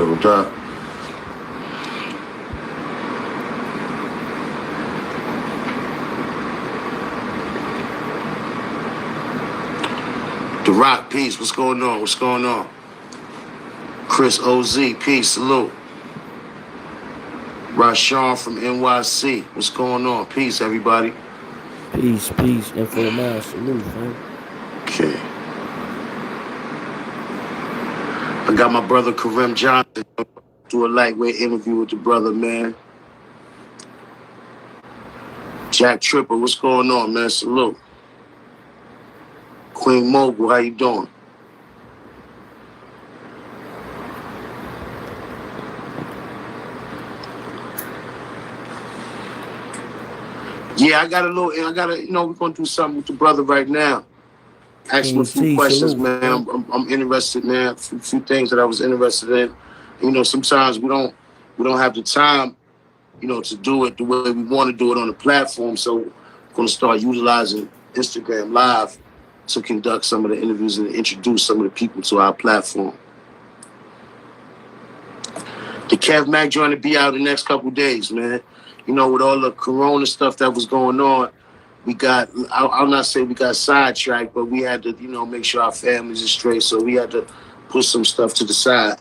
Hold up. The Rock, peace. What's going on? What's going on? Chris OZ, peace. Salute. Rashawn from NYC. What's going on? Peace, everybody. Peace. Infominds, salute, man. Okay. I got my brother Karim Johnson. Do a lightweight interview with the brother, man. Jack Tripper, what's going on, man? Salute. Queen Mogul, how you doing? Yeah, we're gonna do something with the brother right now. Ask him a few questions, man. I'm interested, man. A few things that I was interested in. Sometimes we don't have the time, to do it the way we want to do it on the platform. So we're gonna start utilizing Instagram Live to conduct some of the interviews and introduce some of the people to our platform. The Kev Mac joint to be out in the next couple days, man. With all the Corona stuff that was going on, I'll not say we got sidetracked, but we had to, make sure our families are straight. So we had to put some stuff to the side.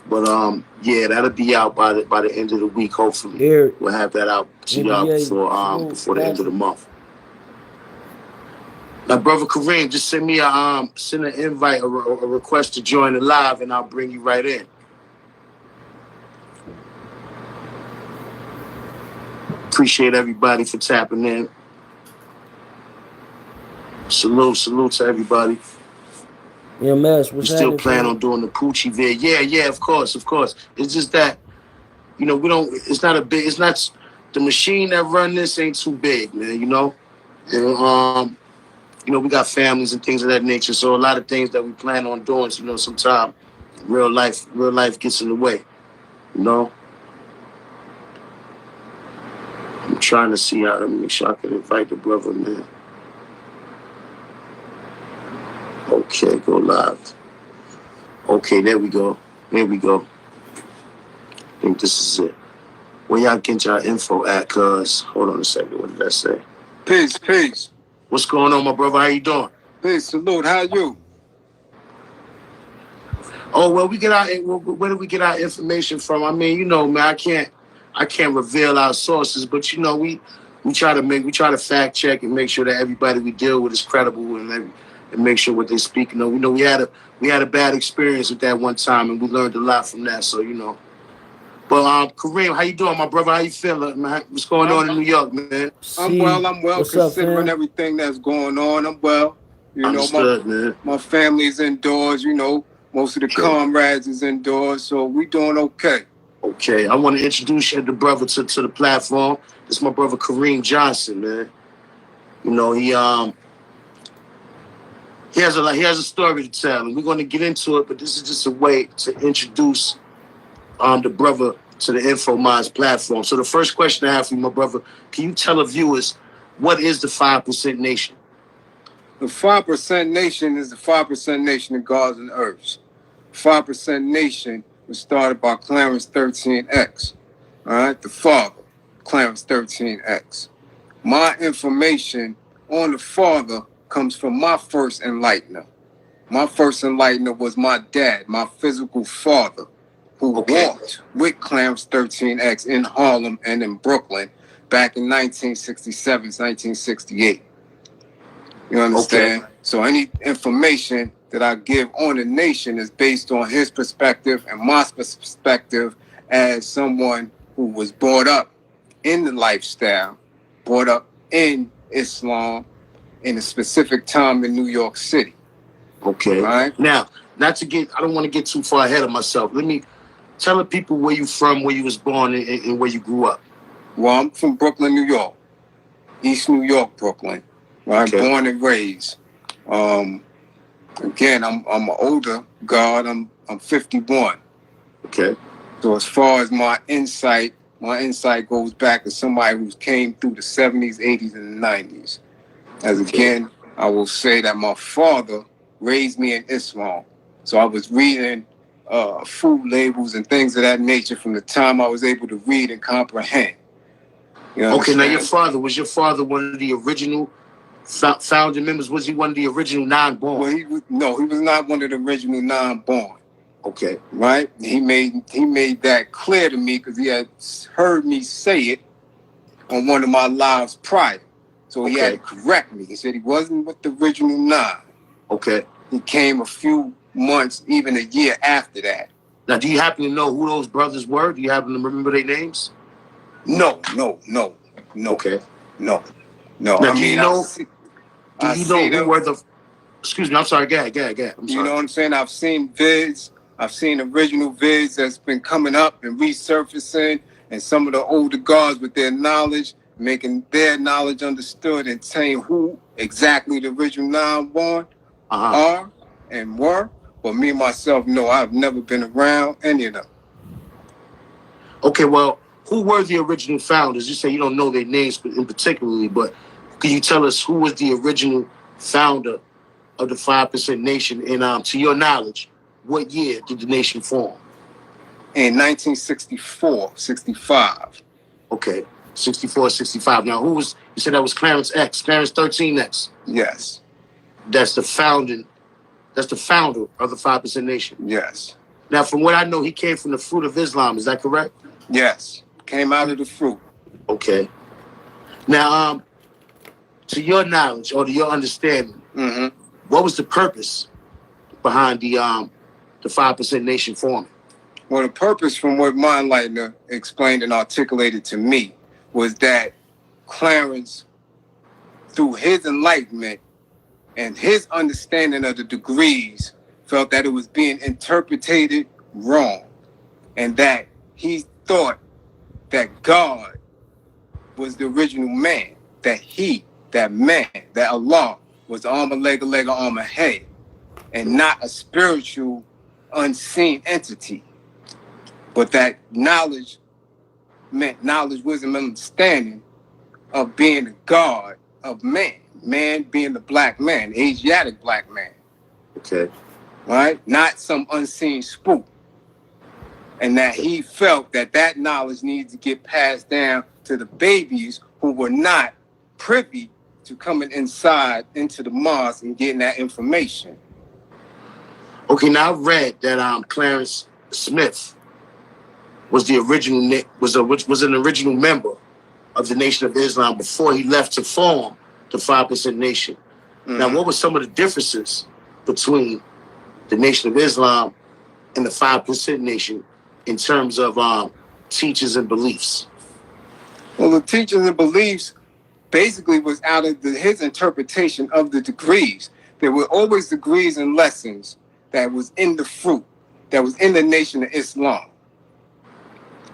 But yeah, that'll be out by the end of the week. Hopefully, we'll have that out to y'all before the end of the month. Now, brother Karim, just send me an invite, a request to join the live, and I'll bring you right in. Appreciate everybody for tapping in. Salute to everybody. Yeah, Mass, what's still plan on doing the Poochie vid. Yeah, of course. It's just that, it's not the machine that run this ain't too big, man, And, we got families and things of that nature. So a lot of things that we plan on doing, sometimes real life gets in the way, I'm trying to see how to make sure I can invite the brother, man. Okay, go live. Okay, there we go. I think this is it. Where y'all get y'all info at, cuz? Hold on a second, what did I say? Peace. What's going on, my brother? How you doing? Peace, salute, how you? Oh, well, where do we get our information from? I mean, man, I can't reveal our sources, but we try to fact check and make sure that everybody we deal with is credible and make sure what they speak. We had a bad experience with that one time, and we learned a lot from that. So But Karim, how you doing, my brother? How you feeling, man? What's going on in New York, man? I'm well. Considering everything that's going on, I'm well. Man. My family's indoors. Most of the comrades is indoors, so we doing okay. Okay, I want to introduce you, the brother, to the platform. This is my brother Karim Johnson, man. He has a story to tell, and we're going to get into it. But this is just a way to introduce the brother to the Infominds platform. So the first question I have for you, my brother, can you tell the viewers what is the 5% Nation? The 5% Nation is the 5% Nation of gods and herbs. 5% Nation was started by Clarence 13X. All right, the father, Clarence 13X. My information on the father comes from my first enlightener. My first enlightener was my dad, my physical father, who walked with Clarence 13X in Harlem and in Brooklyn back in 1967, 1968. You understand? Okay. So any information that I give on the nation is based on his perspective and my perspective as someone who was brought up in the lifestyle, brought up in Islam in a specific time in New York City. Okay. Right? Now, I don't want to get too far ahead of myself. Let me tell the people where you from, where you was born, and where you grew up. Well, I'm from Brooklyn, New York. East New York, Brooklyn. Right? Okay. Born and raised. Again, I'm an older god. I'm 51. Okay. So as far as my insight goes back to somebody who came through the 70s, 80s, and the 90s. Again, I will say that my father raised me in Islam. So I was reading food labels and things of that nature from the time I was able to read and comprehend. You Okay, now understand? was your father one of the original founding members? Was he one of the original non-born? Well, he was not one of the original non-born. Okay. Right? He made that clear to me because he had heard me say it on one of my lives prior. So he had to correct me. He said he wasn't with the original 9. Okay. He came a few months, even a year after that. Now, do you happen to know who those brothers were? Do you happen to remember their names? No. Okay. No. Now, do you know who were the... Excuse me, I'm sorry. Go ahead. I'm sorry. You know what I'm saying? I've seen vids. I've seen original vids that's been coming up and resurfacing, and some of the older guards with their knowledge, making their knowledge understood and saying who exactly the original non-born are and were. But me, myself, no, I've never been around any of them. Okay, well, who were the original founders? You say you don't know their names in particularly, but can you tell us who was the original founder of the 5% Nation? And to your knowledge, what year did the nation form? In 1964, 65. Okay, 64, 65. Now, you said that was Clarence X, Clarence 13X. Yes. That's the founder of the 5% Nation. Yes. Now, from what I know, he came from the fruit of Islam. Is that correct? Yes. Came out of the fruit. Okay. Now, to your knowledge or to your understanding, what was the purpose behind the 5% Nation forming? Well, the purpose, from what my enlightener explained and articulated to me, was that Clarence, through his enlightenment and his understanding of the degrees, felt that it was being interpreted wrong, and that he thought that God was the original man, that man, that Allah was the arm, a leg, arm, a head, and not a spiritual, unseen entity. But that knowledge meant knowledge, wisdom, and understanding of being the God of man. Man being the black man, the Asiatic black man. Okay. Right? Not some unseen spook. And that he felt that knowledge needs to get passed down to the babies who were not privy to coming inside into the mosque and getting that information. Okay, now I read that Clarence Smith was an original member of the Nation of Islam before he left to form the 5% Nation. Now, what were some of the differences between the Nation of Islam and the 5% Nation in terms of teachings and beliefs? Well, the teachings and beliefs basically was out of his interpretation of the degrees. There were always degrees and lessons that was in the fruit, that was in the Nation of Islam.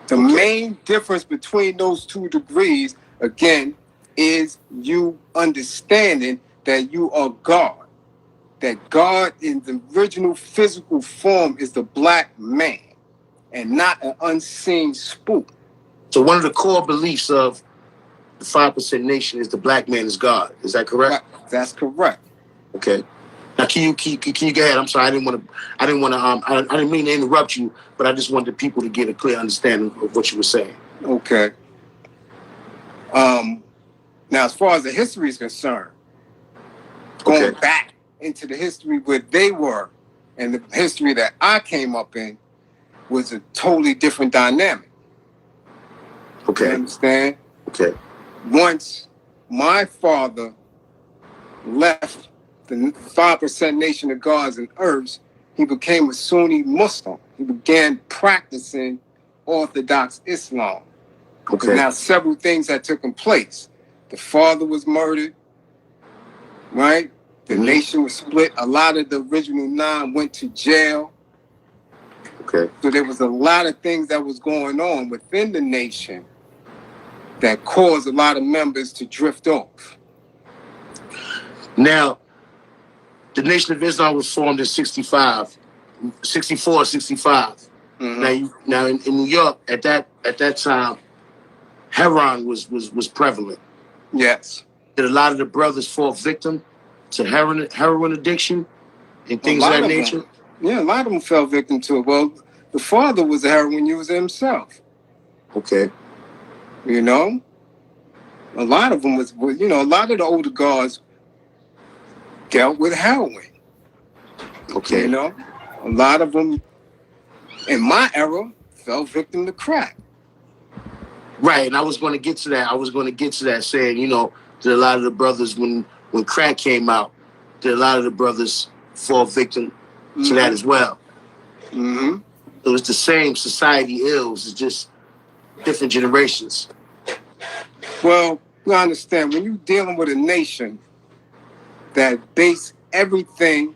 The main difference between those two degrees, again, is you understanding that you are God. That God in the original physical form is the black man and not an unseen spook. So one of the core beliefs of the 5% Nation is the black man is God. Is that correct? Right. That's correct. Okay. Now, can you go ahead? I'm sorry, I didn't mean to interrupt you, but I just wanted people to get a clear understanding of what you were saying. Okay. Now, as far as the history is concerned, going back into the history where they were and the history that I came up in was a totally different dynamic. Okay. You understand? Okay. Once my father left the 5% Nation of Gods and Earths, he became a Sunni Muslim. He began practicing Orthodox Islam. Okay. Now, several things had taken place. The father was murdered, right? The nation was split. A lot of the original 9 went to jail. Okay. So there was a lot of things that was going on within the nation that caused a lot of members to drift off. Now, the Nation of Islam was formed in 64, 65. Now in New York at that time, heroin was prevalent. Yes. Did a lot of the brothers fall victim to heroin addiction and things of that nature? Yeah, a lot of them fell victim to it. Well, the father was a heroin user himself. Okay. You know, a lot of them was you know, a lot of the older guards dealt with heroin. Okay. You know, a lot of them in my era fell victim to crack. Right, and I was going to get to that. Saying, you know, that a lot of the brothers, when crack came out, that a lot of the brothers fall victim to that as well. Mm-hmm. It was the same society ills, it's just different generations. Well, you understand, when you're dealing with a nation that base everything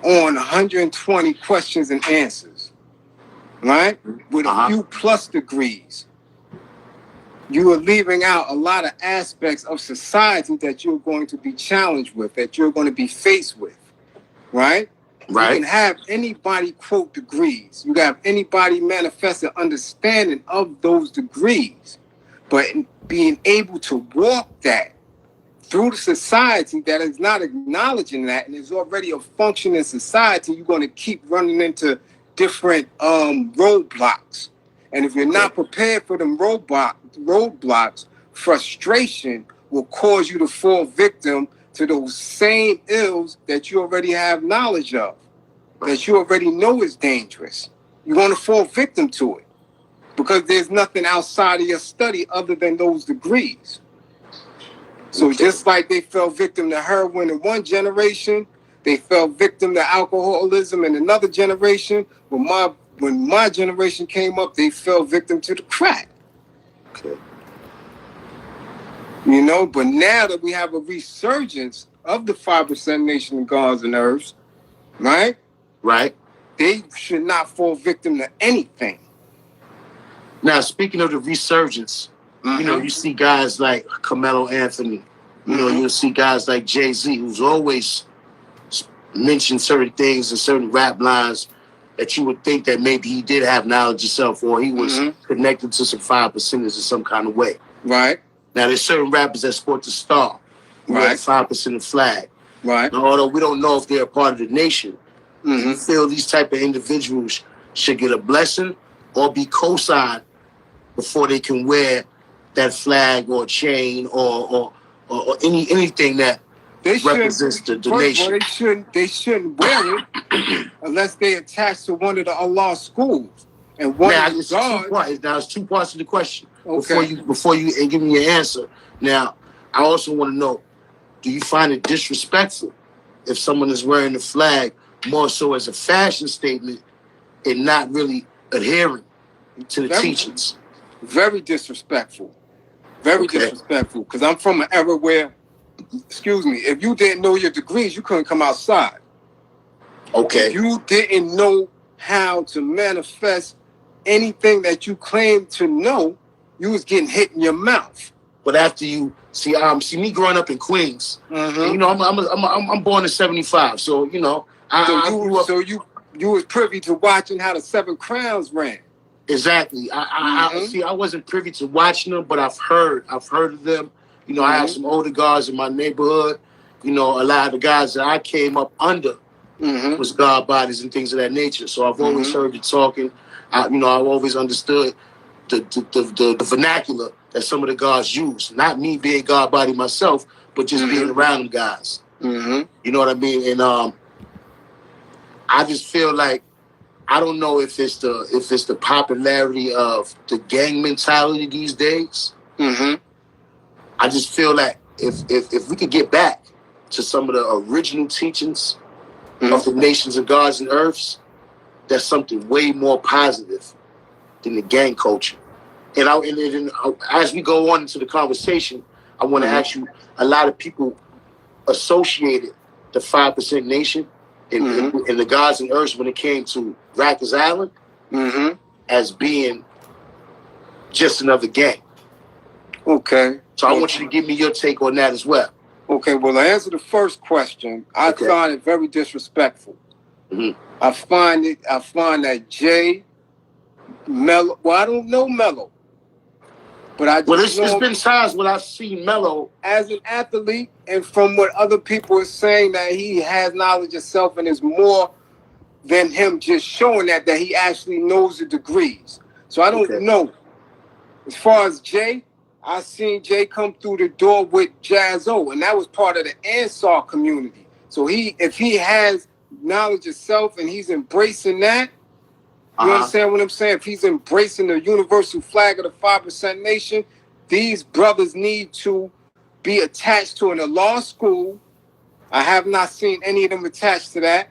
on 120 questions and answers, right? With a few plus degrees, you are leaving out a lot of aspects of society that you're going to be challenged with, that you're going to be faced with, right? Right. You can have anybody quote degrees. You can have anybody manifest an understanding of those degrees. But being able to walk that through the society that is not acknowledging that and is already a functioning society, you're going to keep running into different roadblocks. And if you're not prepared for them roadblocks, frustration will cause you to fall victim to those same ills that you already have knowledge of, that you already know is dangerous. You're going to fall victim to it because there's nothing outside of your study other than those degrees. So just like they fell victim to heroin in one generation, they fell victim to alcoholism in another generation. When my generation came up, they fell victim to the crack. Okay. You know, but now that we have a resurgence of the 5% nation of gods and earths, right? Right. They should not fall victim to anything. Now, speaking of the resurgence, you know, you see guys like Carmelo Anthony. You know, you'll see guys like Jay-Z, who's always mentioned certain things and certain rap lines that you would think that maybe he did have knowledge himself or he was connected to some 5%ers in some kind of way. Right. Now, there's certain rappers that sport the star, who have 5% flag. Right. Now, although we don't know if they're a part of the nation, you feel these type of individuals should get a blessing or be co-signed before they can wear that flag or chain or anything that represents the nation. Well, they shouldn't wear it unless they attach to one of the Allah schools. And one now, of the guards. There's two parts of the question. Okay. Before you give me your answer. Now, I also want to know, do you find it disrespectful if someone is wearing the flag more so as a fashion statement and not really adhering to the teachings? Very disrespectful. Very disrespectful. Because I'm from an era where, excuse me, if you didn't know your degrees, you couldn't come outside. Okay. If you didn't know how to manifest anything that you claimed to know, you was getting hit in your mouth. But after you see me growing up in Queens, you know, I'm born in '75, so you know, you was privy to watching how the Seven Crowns ran. Exactly. I wasn't privy to watching them, but I've heard of them. You know, I have some older guys in my neighborhood. You know, a lot of the guys that I came up under was God bodies and things of that nature. So I've always heard you talking. I've always understood the vernacular that some of the guys use. Not me being God body myself, but just being around them guys. You know what I mean? And I just feel like, I don't know if it's the popularity of the gang mentality these days. I just feel like if we could get back to some of the original teachings of the nations of gods and earths, that's something way more positive than the gang culture. And as we go on into the conversation, I want to ask you, a lot of people associated the 5% nation in the gods and earths when it came to Rikers Island as being just another gang. Okay. So I want you to give me your take on that as well. Okay, well, to answer the first question, I find it very disrespectful. I find that Jay, Mello, well, I don't know Mello, but I just it's been times when I've seen Mello as an athlete, and from what other people are saying, that he has knowledge of self and is more than him just showing that he actually knows the degrees. So I don't know. As far as Jay, I seen Jay come through the door with Jazzo, and that was part of the Ansar community. So if he has knowledge of self and he's embracing that, you understand what I'm saying? If he's embracing the universal flag of the 5% nation, these brothers need to be attached to a law school. I have not seen any of them attached to that.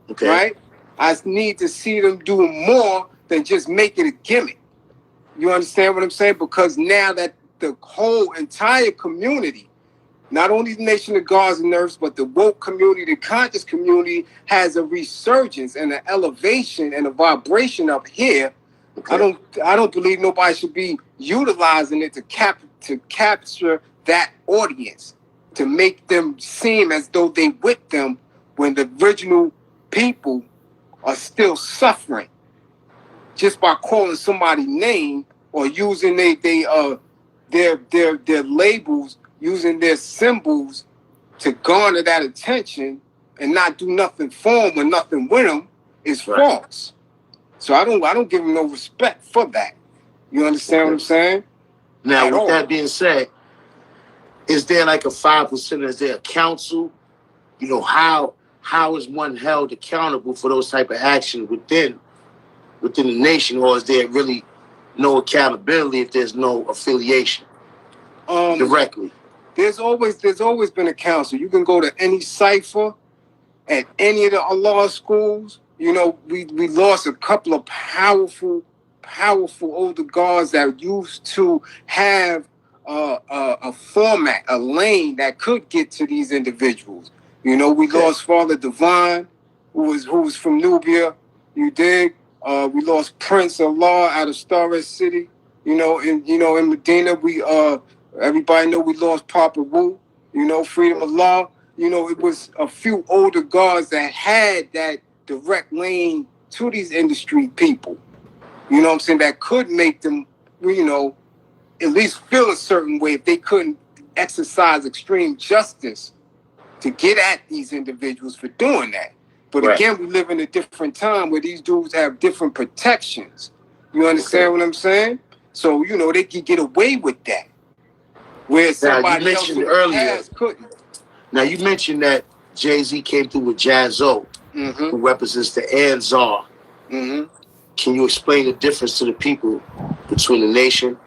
Okay. Right? I need to see them do more than just make it a gimmick. You understand what I'm saying? Because now that the whole entire community, not only the Nation of Gods and Nerves, but the woke community, the conscious community, has a resurgence and an elevation and a vibration up here. Okay. I don't believe nobody should be utilizing it to capture that audience, to make them seem as though they with them when the original people are still suffering just by calling somebody's name or using their labels, using their symbols to garner that attention and not do nothing for them or nothing with them is false. So I don't give them no respect for that. You understand what I'm saying? Now, with that being said, is there like a 5%? Is there a council? You know, how is one held accountable for those type of actions within the nation, or is there really no accountability if there's no affiliation directly? There's always been a council. You can go to any cipher at any of the law schools. You know, we lost a couple of powerful older guards that used to have a format, a lane that could get to these individuals. You know, we lost Father Divine, who was from Nubia. You dig? We lost Prince Allah out of Starrett City. You know, in Medina, everybody know we lost Papa Wu. You know, Freedom of Law. You know, it was a few older guards that had that direct lane to these industry people. You know what I'm saying? That could make them, you know, at least feel a certain way if they couldn't exercise extreme justice to get at these individuals for doing that. But again, we live in a different time where these dudes have different protections. You understand what I'm saying? So, you know, they could get away with that. Where somebody else in the past couldn't. Now, you mentioned that Jay-Z came through with Jazzo, who represents the Ansar. Can you explain the difference to the people between the nation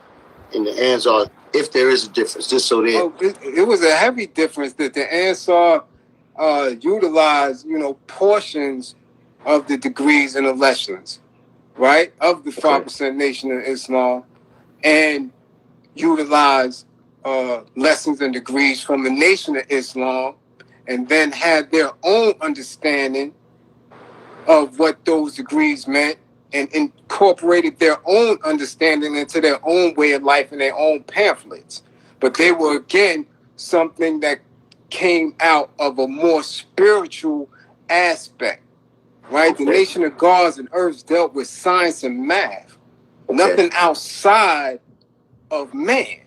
and the Ansar, if there is a difference, just so they... it was a heavy difference that the Ansar utilized, you know, portions of the degrees and the lessons, right, of the 5% Nation of Islam, and utilize lessons and degrees from the Nation of Islam, and then had their own understanding of what those degrees meant, and incorporated their own understanding into their own way of life and their own pamphlets. But they were, again, something that came out of a more spiritual aspect, right? The Nation of Gods and Earths dealt with science and math. Nothing outside of man.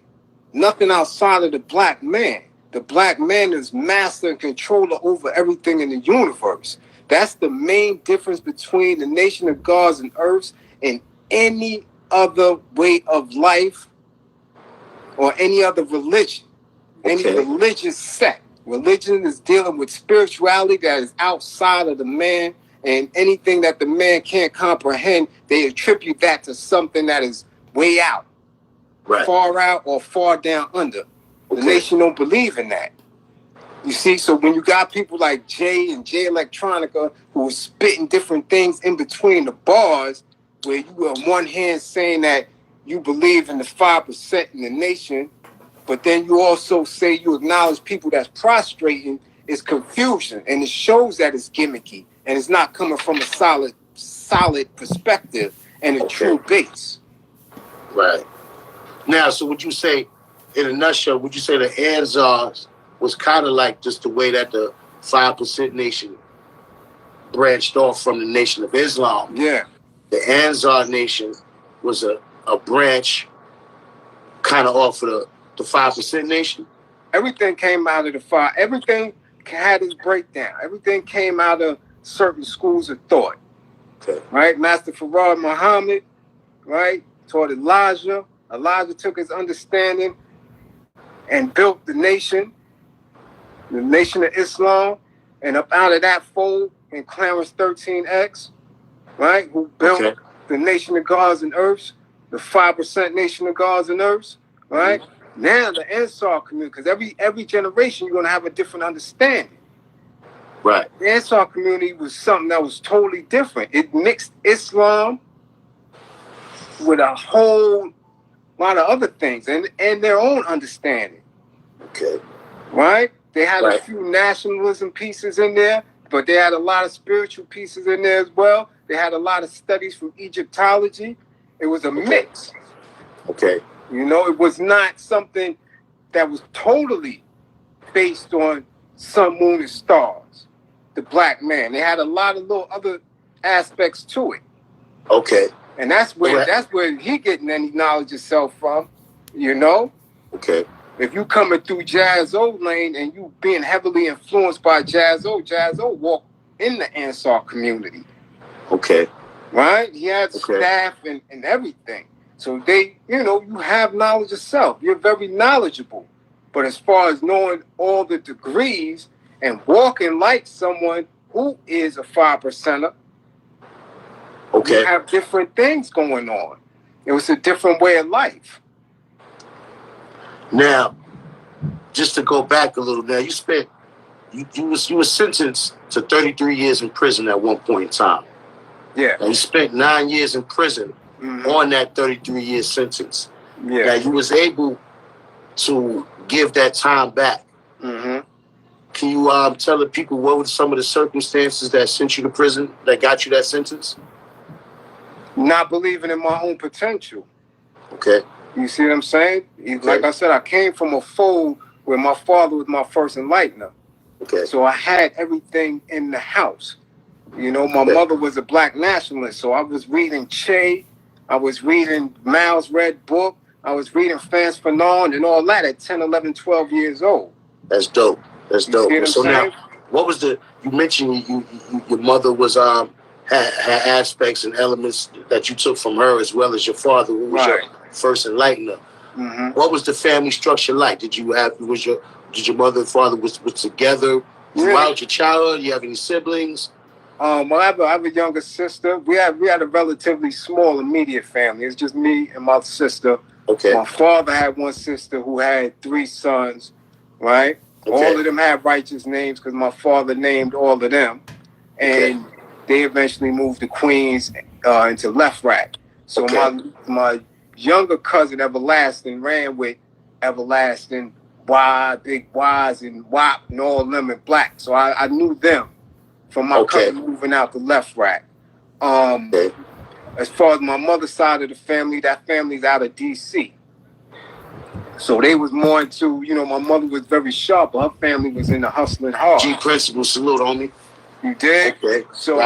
Nothing outside of the black man. The black man is master and controller over everything in the universe. That's the main difference between the Nation of Gods and Earths and any other way of life or any other religion, any religious sect. Religion is dealing with spirituality that is outside of the man, and anything that the man can't comprehend, they attribute that to something that is way out, far out or far down under. The nation don't believe in that. You see, so when you got people like Jay and Jay Electronica who are spitting different things in between the bars, where you on one hand saying that you believe in the 5% in the nation, but then you also say you acknowledge people that's prostrating, is confusion, and it shows that it's gimmicky and it's not coming from a solid perspective and a true base. Right. Now, so would you say, in a nutshell, would you say the Ansars was kind of like just the way that the 5% Nation branched off from the Nation of Islam? Yeah. The Ansar Nation was a branch kind of off of the 5% Nation? Everything came out of the 5. Everything had its breakdown. Everything came out of certain schools of thought. Okay. Right? Master Farad Muhammad, right, taught Elijah. Elijah took his understanding and built the nation of Islam. And up out of that fold in Clarence 13X, right, who built the nation of gods and earths, the 5% nation of gods and earths, right? Mm-hmm. Now the Ansar community, because every generation you're going to have a different understanding. Right. The Ansar community was something that was totally different. It mixed Islam with a whole lot of other things and their own understanding. Okay. Right? They had a few nationalism pieces in there, but they had a lot of spiritual pieces in there as well. They had a lot of studies from Egyptology. It was a mix. Okay. You know, it was not something that was totally based on sun, moon, and stars. The black man. They had a lot of little other aspects to it. Okay. And that's where he getting any knowledge himself from, you know? Okay. If you coming through Jazz-O lane and you being heavily influenced by Jazz-O walked in the Ansar community. Okay. Right? He had staff and everything. So they, you know, you have knowledge yourself. You're very knowledgeable. But as far as knowing all the degrees and walking like someone who is a 5%er, you have different things going on. It was a different way of life. Now, just to go back a little, now you were sentenced to 33 years in prison at one point in time. Yeah. Now, you spent 9 years in prison on that 33-year sentence. Yeah. Now, you was able to give that time back. Mm-hmm. Can you tell the people what were some of the circumstances that sent you to prison, that got you that sentence? Not believing in my own potential. Okay. You see what I'm saying? Like I said, I came from a fold where my father was my first enlightener. Okay. So I had everything in the house. You know, my mother was a black nationalist, so I was reading Che, I was reading Miles' Red Book, I was reading Frantz Fanon and all that at 10, 11, 12 years old. That's dope. That's dope. So now, what was you mentioned your mother was had aspects and elements that you took from her as well as your father, who was your first enlightener. Mm-hmm. What was the family structure like? Did your mother and father was together throughout your childhood? You have any siblings? Well, I have a younger sister. We had a relatively small immediate family. It's just me and my sister. Okay. My father had one sister who had 3 sons, right? Okay. All of them had righteous names because my father named all of them. And they eventually moved to Queens into Left Rack. So my younger cousin, Everlasting, ran with Everlasting, Y, Big Y's, and WAP, and all of them in black. So I knew them from my cousin moving out to Left Rack. As far as my mother's side of the family, that family's out of D.C. So they was more into, you know, my mother was very sharp, but her family was into hustling hard. G Principle, salute, homie. You dig? Okay. So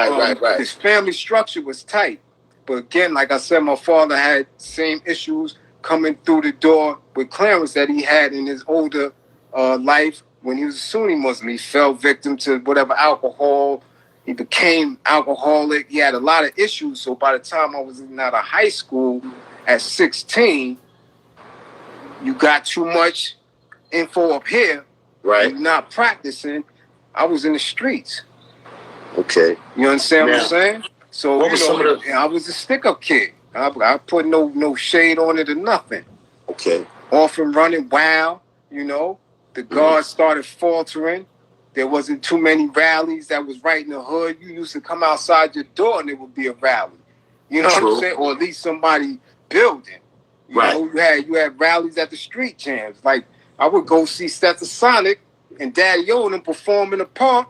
his family structure was tight. But again, like I said, my father had same issues coming through the door with Clarence that he had in his older life when he was a Sunni Muslim. He fell victim to whatever alcohol. He became alcoholic. He had a lot of issues. So by the time I was out of high school at 16, you got too much info up here. Right. You're not practicing. I was in the streets. Okay. You understand what I'm saying? So, I was a stick-up kid. I put no shade on it or nothing. Okay. Off and running wild, you know. The guards started faltering. There wasn't too many rallies that was right in the hood. You used to come outside your door and there would be a rally. You know what I'm saying? Or at least somebody building. You know, you had rallies at the street jams. Like, I would go see Stetsasonic and Daddy O and them perform in the park.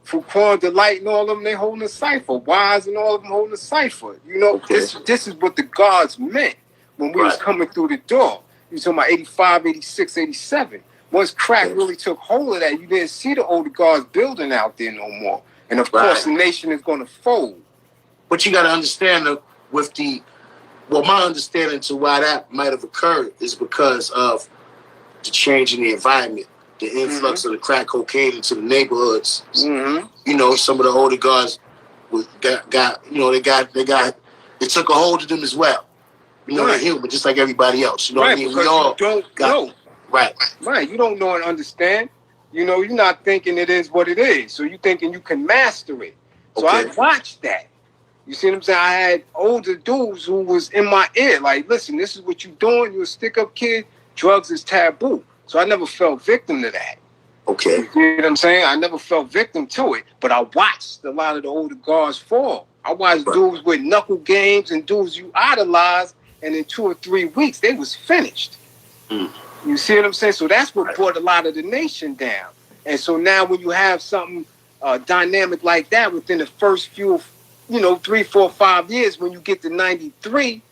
Fuquan, Delight, and all of them, they holding a cipher. Wise and all of them holding a cipher. You know, this is what the guards meant when we was coming through the door. You was talking about 85, 86, 87. Once crack really took hold of that, you didn't see the older guards building out there no more. And of course, the nation is going to fold. But you got to understand my understanding to why that might have occurred is because of the change in the environment. the influx of the crack cocaine into the neighborhoods. Mm-hmm. You know, some of the older guards got they took a hold of them as well. You know, they're human, just like everybody else. You know what I mean? Because We all you don't know. Right, you don't know and understand. You know, you're not thinking it is what it is. So you're thinking you can master it. So I watched that. You see what I'm saying? I had older dudes who was in my ear, like, listen, this is what you're doing. You're a stick-up kid. Drugs is taboo. So I never fell victim to that. Okay. You see what I'm saying? I never fell victim to it. But I watched a lot of the older guards fall. I watched dudes with knuckle games and dudes you idolized, and in 2 or 3 weeks, they was finished. You see what I'm saying? So that's what brought a lot of the nation down. And so now when you have something dynamic like that within the first few, 3, 4, 5 years, when you get to 93,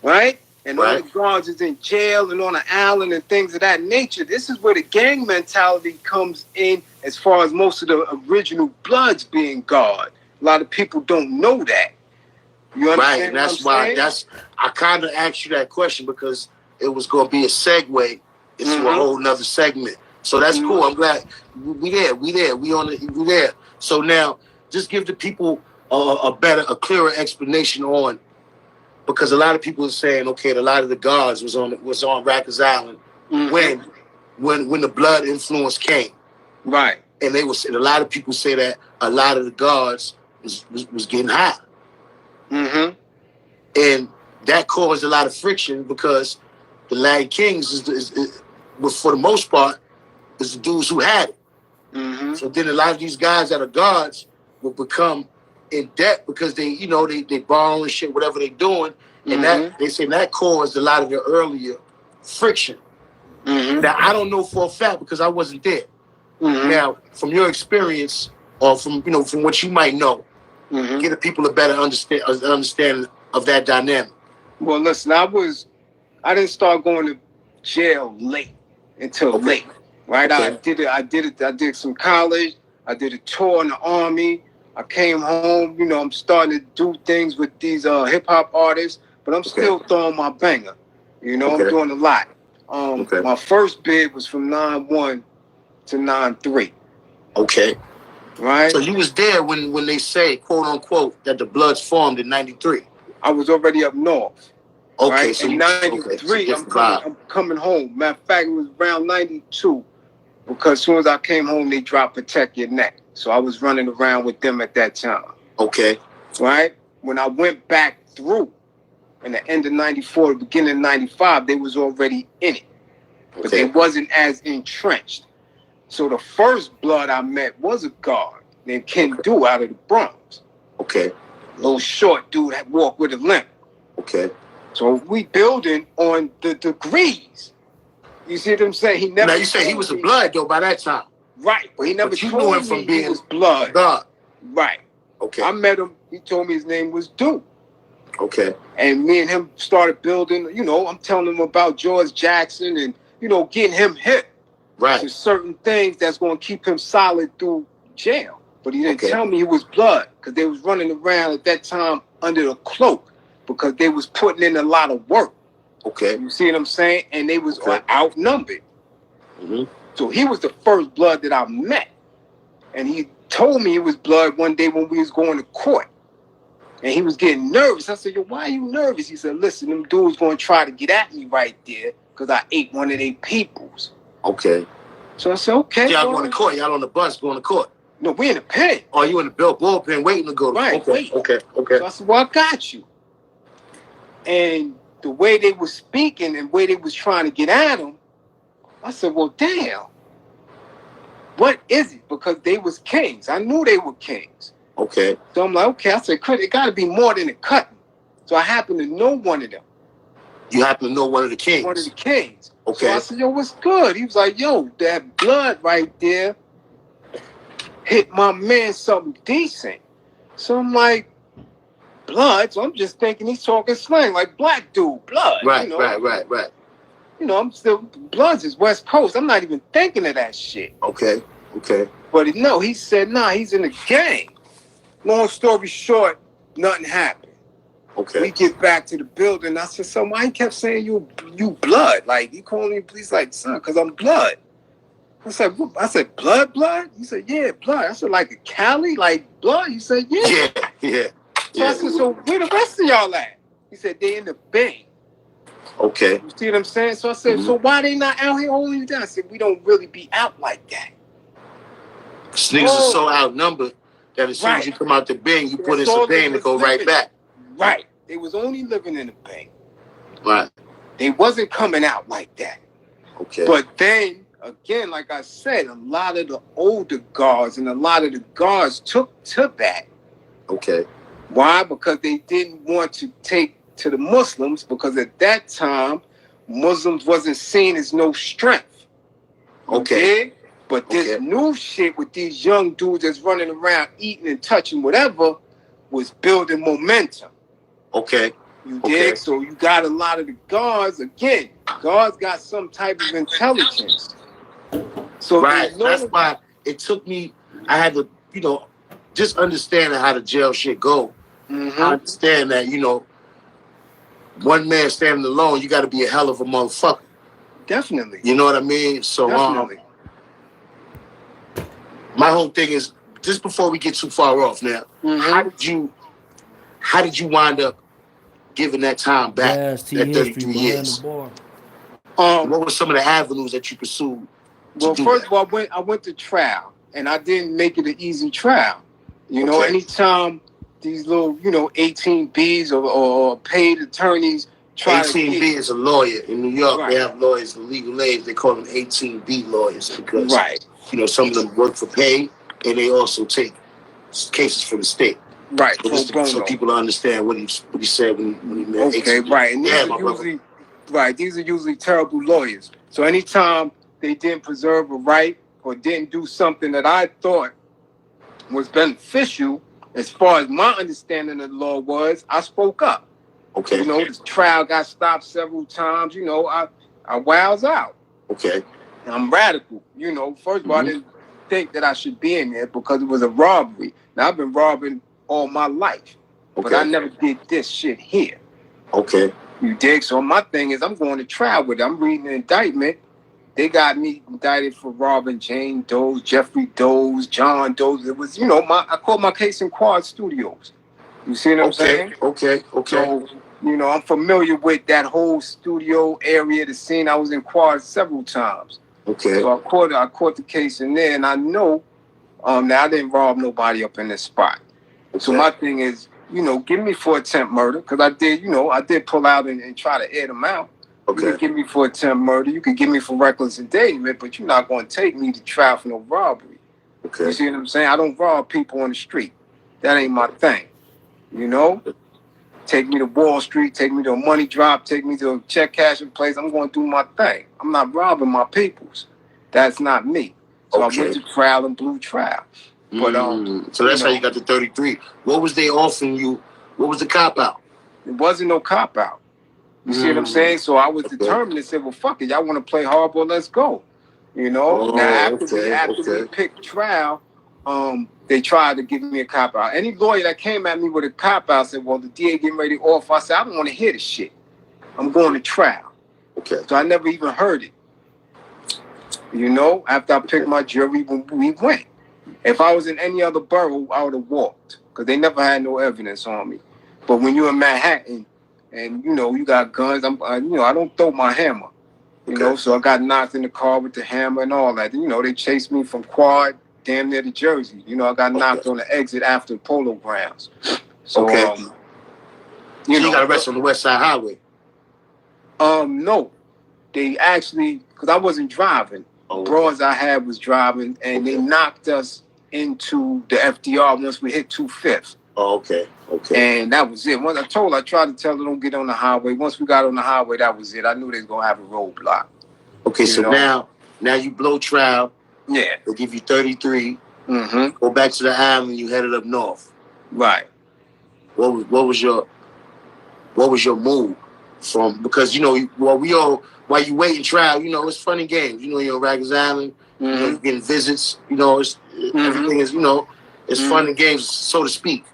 right? And all the guards is in jail and on an island and things of that nature. This is where the gang mentality comes in as far as most of the original Bloods being guard. A lot of people don't know that. You understand? Right, and that's why I kind of asked you that question because it was going to be a segue into a whole nother segment. So that's cool. I'm glad we there. So now, just give the people a clearer explanation on, because a lot of people are saying, okay, a lot of the guards was on Rikers Island when the blood influence came. Right. And a lot of people say that a lot of the guards was getting high. Mm-hmm. And that caused a lot of friction because the Latin Kings is for the most part, is the dudes who had it. Mm-hmm. So then a lot of these guys that are guards will become in debt because they borrowing shit, whatever they're doing. And that they say that caused a lot of the earlier friction. Mm-hmm. Now, I don't know for a fact because I wasn't there. Mm-hmm. Now, from your experience or from what you might know, give the people a better understanding of that dynamic. Well, listen, I didn't start going to jail until late, right? Okay. I did some college. I did a tour in the Army. I came home. I'm starting to do things with these hip hop artists, but I'm still throwing my banger. I'm doing a lot. My first bid was from 9-1 to 9-3. Okay. Right. So you was there when they say, quote unquote, that the Bloods formed in 93. I was already up north. Okay, right? so in 93, I'm coming home. Matter of fact, it was around 92, because as soon as I came home, they dropped Protect Your Neck. So I was running around with them at that time. Okay. Right? When I went back through in the end of 94, beginning of 95, they was already in it. But they wasn't as entrenched. So the first Blood I met was a guard named Ken Dew out of the Bronx. Okay. Little short dude that walked with a limp. Okay. So we building on the degrees. You see what I'm saying? Now you say he was a Blood though by that time. Right, but he never you told knew him me from being he was Blood. God. Right. Okay. I met him. He told me his name was Dew. Okay. And me and him started building. I'm telling him about George Jackson and getting him hip to certain things that's going to keep him solid through jail. But he didn't tell me he was Blood because they was running around at that time under the cloak because they was putting in a lot of work. Okay. You see what I'm saying? And they was outnumbered. Mm-hmm. So he was the first Blood that I met. And he told me he was Blood one day when we was going to court. And he was getting nervous. I said, yo, why are you nervous? He said, listen, them dudes going to try to get at me right there because I ate one of their peoples. Okay. So I said, okay. Y'all going to court. Y'all on the bus going to court. No, we in the pen. Oh, you in the bullpen waiting to go to court. Right, okay. So I said, well, I got you. And the way they was speaking and the way they was trying to get at him, I said, well, damn. What is it? Because they was kings. I knew they were kings. Okay. So I'm like, okay. I said, it got to be more than a cutting. So I happen to know one of them. You happen to know one of the kings? One of the kings. Okay. So I said, yo, what's good? He was like, yo, that Blood right there hit my man something decent. So I'm like, Blood? So I'm just thinking he's talking slang, like black dude, Blood. Right, right. I'm still, Bloods is West Coast. I'm not even thinking of that shit. Okay. But no, he said, nah, he's in the gang. Long story short, nothing happened. Okay. We get back to the building. I said, so why he kept saying you Blood? Like, he called me, please, like, son, because I'm Blood. I said, blood? He said, yeah, blood. I said, like a Cali, like blood? He said, yeah. Yeah. So I said, so where the rest of y'all at? He said, they in the bank. Okay. You see what I'm saying? So I said, so why they not out here holding you down? I said, we don't really be out like that. Because niggas are so outnumbered that as soon as you come out the bank, you put in some bank and go right back. Right. They was only living in the bank. Right. They wasn't coming out like that. Okay. But then, again, like I said, a lot of the older guards and a lot of the guards took to that. Okay. Why? Because they didn't want to take to the Muslims, because at that time, Muslims wasn't seen as no strength. Okay. But this new shit with these young dudes that's running around eating and touching whatever was building momentum. Okay. You dig? So you got a lot of the guards, again, guards got some type of intelligence. So right. That's why it took me, I had to, just understanding how the jail shit go. I understand that, one man standing alone, you got to be a hell of a motherfucker. Definitely. You know what I mean? So, my whole thing is, just before we get too far off now, how did you wind up giving that time back, that 33 years? What were some of the avenues that you pursued? Well, first of all, I went to trial, and I didn't make it an easy trial. Anytime these little, 18Bs or paid attorneys try 18B is a lawyer in New York. Right. They have lawyers in legal aid. They call them 18B lawyers because, some of them work for pay, and they also take cases from the state. Right. So people understand what he said when he meant. Okay, right. And these are usually terrible lawyers. So anytime they didn't preserve a right or didn't do something that I thought was beneficial, as far as my understanding of the law was, I spoke up. Okay. The trial got stopped several times. I wows out. Okay. And I'm radical. First of all, I didn't think that I should be in there because it was a robbery. Now, I've been robbing all my life, but I never did this shit here. Okay. You dig? So my thing is, I'm going to trial with it. I'm reading the indictment. They got me indicted for robbing Jane Doe's, Jeffrey Doe's, John Doe's. It was, I called my case in Quad Studios. You see what I'm saying? Okay. So, I'm familiar with that whole studio area, the scene. I was in Quad several times. Okay. So I caught the case in there, and I know now I didn't rob nobody up in this spot. Okay. So my thing is, give me for attempt murder, because I did pull out and try to air them out. Okay. You can give me for attempt murder. You can give me for reckless endangerment, but you're not going to take me to trial for no robbery. Okay. You see what I'm saying? I don't rob people on the street. That ain't my thing. Take me to Wall Street, take me to a money drop, take me to a check cashing place. I'm going to do my thing. I'm not robbing my peoples. That's not me. So I went to trial and blew trial. But so that's how you got the 33. What was they offering you? What was the cop out? It wasn't no cop out. You see what I'm saying? So I was determined to say, well, fuck it. Y'all want to play hardball? Let's go. Now after we picked trial, they tried to give me a cop out. Any lawyer that came at me with a cop out said, well, the DA getting ready to offer. I said, I don't want to hear this shit. I'm going to trial. Okay. So I never even heard it. After I picked my jury, we went. If I was in any other borough, I would have walked, because they never had no evidence on me. But when you're in Manhattan and, you got guns, I don't throw my hammer. So I got knocked in the car with the hammer and all that. They chased me from Quad damn near to Jersey. I got knocked on the exit after Polo Grounds. So, you got arrested on the West Side Highway? No. They actually, because I wasn't driving. Broads I had was driving, and they knocked us into the FDR once we hit 2/5. Oh, okay. And that was it. Once I tried to tell her don't get on the highway. Once we got on the highway, that was it. I knew they was gonna have a roadblock. Okay, now you blow trial. Yeah. They give you 33. Go back to the island. You headed up north. Right. What was your move from? Because while you wait in trial, it's fun and games. You're on Rikers Island. You're getting visits. Everything is it's fun and games, so to speak.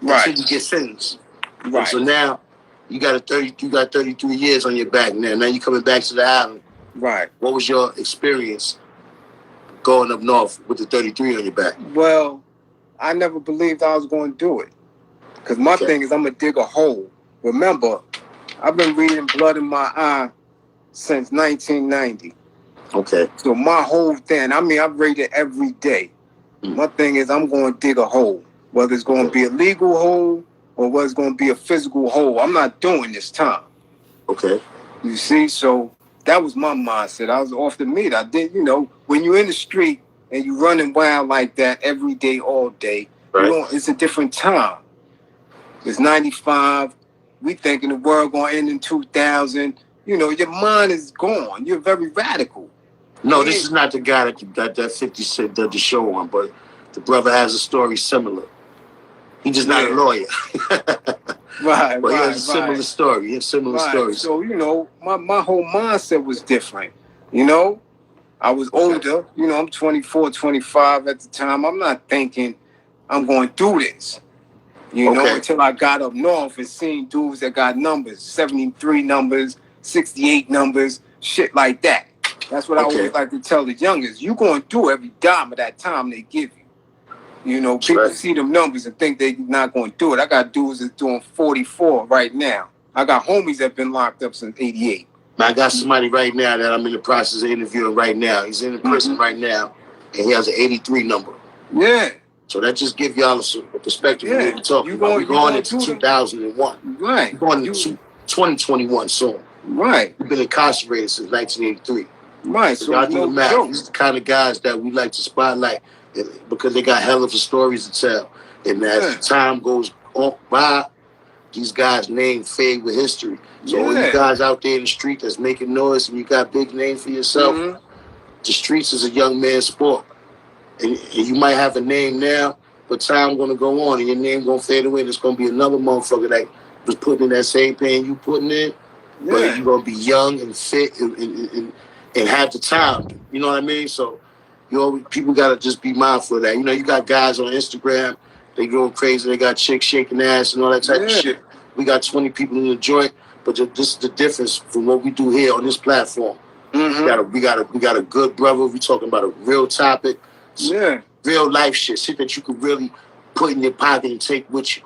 Right. Until you get sentenced. Right. And so now you got 33 years on your back. Now you're coming back to the island. Right. What was your experience going up north with the 33 on your back? Well, I never believed I was going to do it. Because my thing is I'm going to dig a hole. Remember, I've been reading Blood in My Eye since 1990. Okay. So my whole thing, I mean, I read it every day. My thing is I'm going to dig a hole. Whether it's going to be a legal hole or whether it's going to be a physical hole. I'm not doing this time. Okay. You see? So that was my mindset. I was off the meat. I did, you know, when you're in the street and you're running wild like that every day, all day, right. You know, it's a different time. It's 95. We thinking the world going to end in 2000. You know, your mind is gone. You're very radical. No, this is not the guy that 50 Cent did the show on, but the brother has a story similar. He's just not a lawyer. Right, but he has a similar story. He has similar stories. So, you know, my whole mindset was different. You know, I was older. You know, I'm 24, 25 at the time. I'm not thinking I'm going to do this. You know, until I got up north and seen dudes that got numbers, 73 numbers, 68 numbers, shit like that. That's what I always like to tell the youngest. You going to do every dime of that time they give you. You know, people see them numbers and think they're not going to do it. I got dudes that's doing 44 right now. I got homies that been locked up since 88. I got somebody right now that I'm in the process of interviewing right now. He's in the prison right now, and he has an 83 number. Yeah. So that just gives y'all a perspective of what we're talking about. We're going into 2001. Right. We're going into 2021 soon. Right. We've been incarcerated since 1983. Right. So y'all do the math. These are the kind of guys that we like to spotlight because they got hell of a stories to tell. And as time goes on by, these guys' names fade with history. So all you guys out there in the street that's making noise and you got big name for yourself, the streets is a young man's sport. And you might have a name now, but time gonna go on and your name gonna fade away. There's gonna be another motherfucker that was putting in that same pain you putting in, but you're gonna be young and fit and have the time. You know what I mean? So people gotta just be mindful of that. You know, you got guys on Instagram, they going crazy, they got chicks shaking ass and all that type of shit. We got 20 people in the joint, but this is the difference from what we do here on this platform. We got a good brother. We talking about a real topic. Real life shit that you could really put in your pocket and take with you.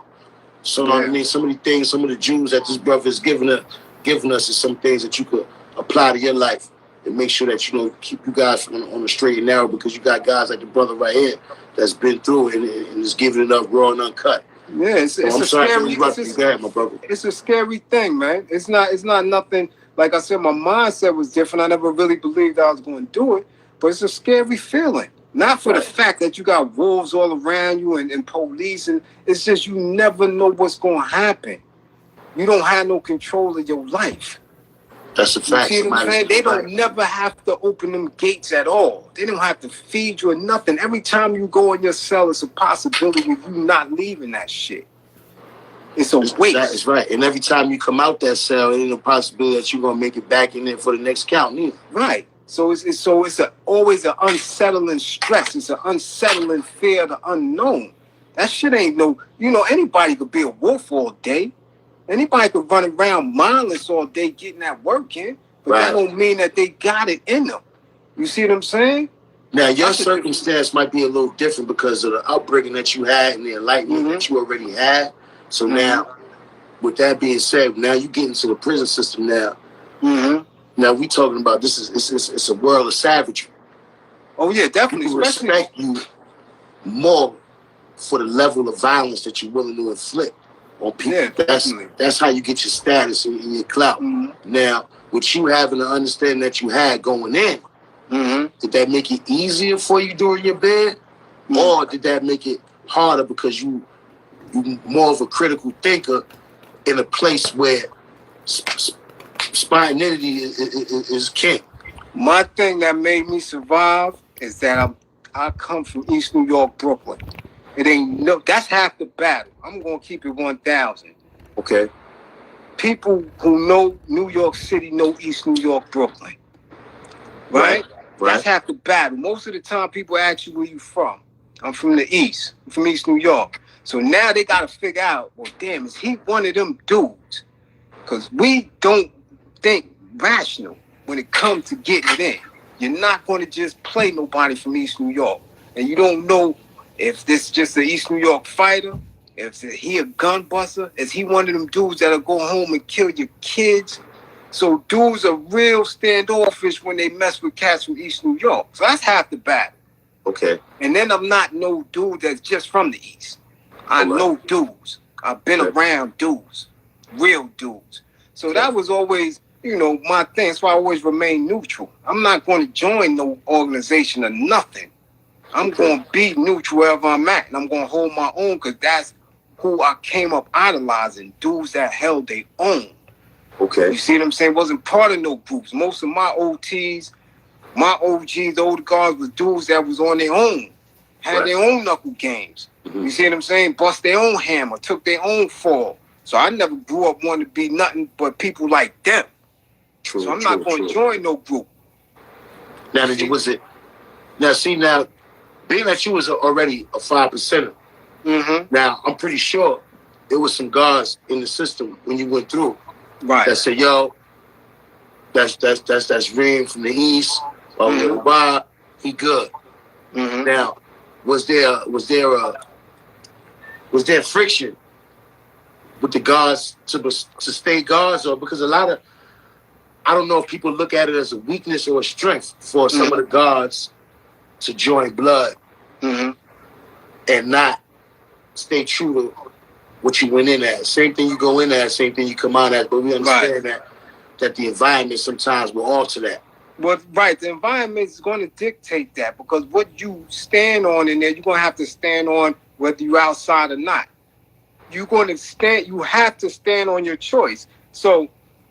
So I mean, some of the things, some of the jewels that this brother is giving us is some things that you could apply to your life and make sure that you know keep you guys on the straight and narrow, because you got guys like the brother right here that's been through it and is giving it up raw and uncut. Yeah, it's a scary thing, man. It's not nothing. Like I said, my mindset was different. I never really believed I was going to do it, but it's a scary feeling. Not for the fact that you got wolves all around you and police, and it's just you never know what's going to happen. You don't have no control of your life. That's a fact. You see what I'm saying? They don't never have to open them gates at all. They don't have to feed you or nothing. Every time you go in your cell, it's a possibility of you not leaving that shit. It's a waste. That is right. And every time you come out that cell, it ain't a possibility that you're going to make it back in there for the next count either. Right. So it's always an unsettling stress. It's an unsettling fear of the unknown. That shit ain't no, you know, anybody could be a wolf all day. Anybody could run around mindless all day getting that work in. But that don't mean that they got it in them. You see what I'm saying? Now, your circumstance might be a little different because of the upbringing that you had and the enlightenment that you already had. So now, with that being said, now you get into the prison system now. Now we talking about this is it's a world of savagery. Oh yeah, definitely. People respect you more for the level of violence that you're willing to inflict on people. Yeah, that's how you get your status and your clout. Now, with you having the understanding that you had going in, did that make it easier for you during your bed, or did that make it harder because you more of a critical thinker in a place where spontaneity is king? My thing that made me survive is that I come from East New York, Brooklyn. It ain't that's half the battle. I'm gonna keep it 1,000. Okay. People who know New York City know East New York, Brooklyn. Right? That's half the battle. Most of the time people ask you where you from. I'm from the East. I'm from East New York. So now they gotta figure out, well, damn, is he one of them dudes? Because we don't think rational when it comes to getting it in. You're not going to just play nobody from East New York. And you don't know if this just an East New York fighter, if he a gun buster, is he one of them dudes that'll go home and kill your kids? So dudes are real standoffish when they mess with cats from East New York. So that's half the battle. Okay. And then I'm not no dude that's just from the East. I know dudes. I've been around dudes, real dudes. So that was always, you know, my thing. That's why I always remain neutral. I'm not going to join no organization or nothing. I'm going to be neutral wherever I'm at, and I'm going to hold my own because that's who I came up idolizing, dudes that held their own. Okay. You see what I'm saying? Wasn't part of no groups. Most of my OTs, my OGs, the older guards was dudes that was on their own, had their own knuckle games. You see what I'm saying? Bust their own hammer, took their own fall. So I never grew up wanting to be nothing but people like them. True, so I'm not going to join no group. Now, being that you was already a 5%er, now I'm pretty sure there was some guards in the system when you went through that said, yo, that's Reem from the East, he good. Now, was there friction with the guards to stay guards, or because a lot of, I don't know if people look at it as a weakness or a strength for some of the guards to join blood and not stay true to what you went in as. Same thing you go in as, same thing you come out as, but we understand that the environment sometimes will alter that. Well, the environment is going to dictate that because what you stand on in there, you're going to have to stand on whether you're outside or not. You have to stand on your choice. So,